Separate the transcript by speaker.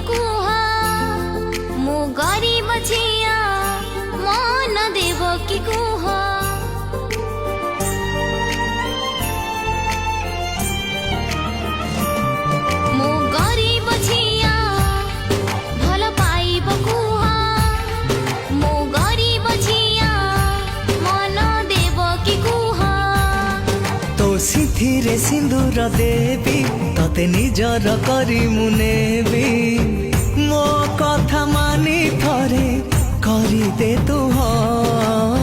Speaker 1: कुह मु गरीब झिया मन देव कि कुह मु गरीब झिया भल पाइब कुह मु गरीब झिया मन देव कि कुह
Speaker 2: तो सिथिरे सिंदूर देवी तते निजर करी मुनेबी मो कथा मानी थरे करी दे तू हाँ